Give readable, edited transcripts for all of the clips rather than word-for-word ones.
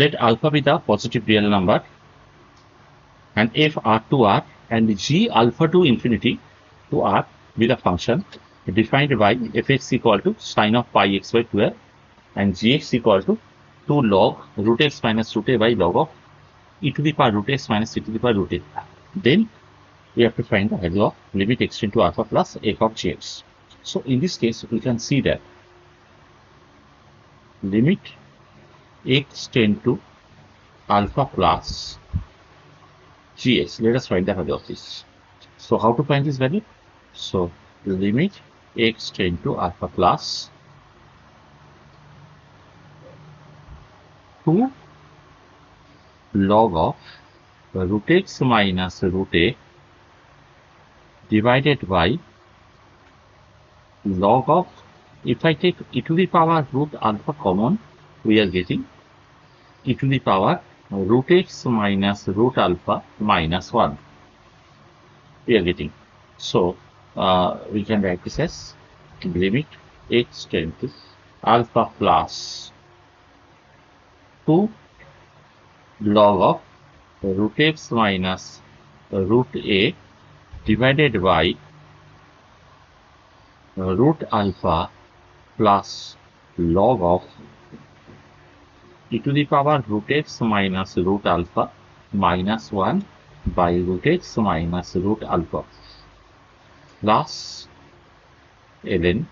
let alpha be the positive real number and f r to r and g alpha to infinity to r be the function defined by fx equal to sine of pi x by 12 and gx equal to 2 log root x minus root a by log of e to the power root x minus e to the power root a. Then we have to find the value of limit x tend to alpha plus f of gx. So in this case, we can see that limit x tend to alpha plus gx. Let us find the value of this. So how to find this value? So limit x tend to alpha plus 2 log of root x minus root a divided by log of, if I take e to the power root alpha common, we are getting e to the power root x minus root alpha minus 1. We are getting. So we can write this as limit x tend to alpha plus 2 log of root x minus root a divided by root alpha plus log of e to the power root x minus root alpha minus 1 by root x minus root alpha plus ln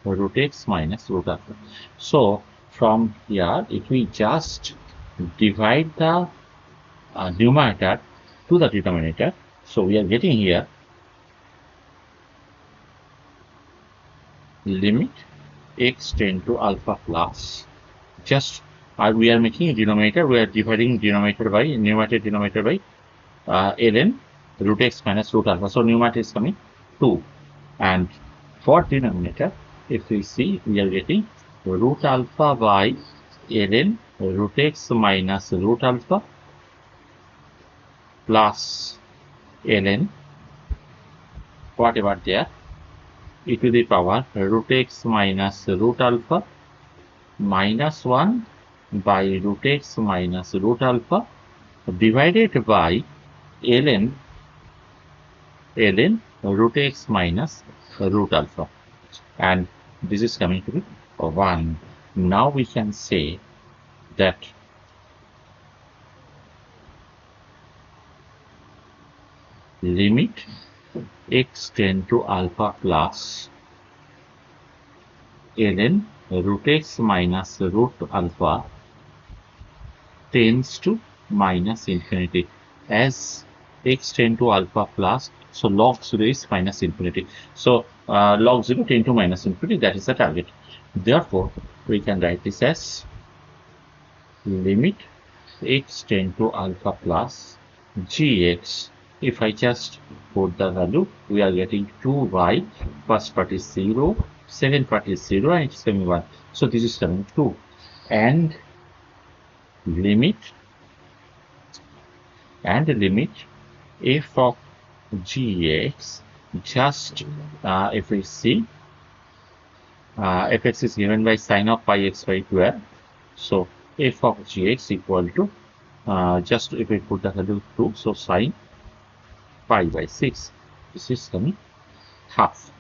root x minus root alpha. So from here, if we just divide the numerator to the denominator, so we are getting here limit x tend to alpha plus, just we are making a denominator, we are dividing denominator by numerator by ln root x minus root alpha. So numerator is coming 2, and for denominator, if we see, we are getting root alpha by ln root x minus root alpha plus ln whatever there e to the power root x minus root alpha minus 1 by root x minus root alpha divided by ln root x minus root alpha, and this is coming to be 1. Now we can say that limit x tend to alpha plus ln root x minus root alpha tends to minus infinity. As x tend to alpha plus, so log 0 is minus infinity. So log 0 tend to minus infinity, that is the target. Therefore, we can write this as limit x tend to alpha plus gx. If I just put the value, we are getting 2 by first part is 0, second part is 0, and it's coming 1. So this is coming 2. And limit f of gx, just if we see fx is given by sine of pi x by 12. So f of gx equal to just if we put the value 2, so sine pi by 6, this is coming half.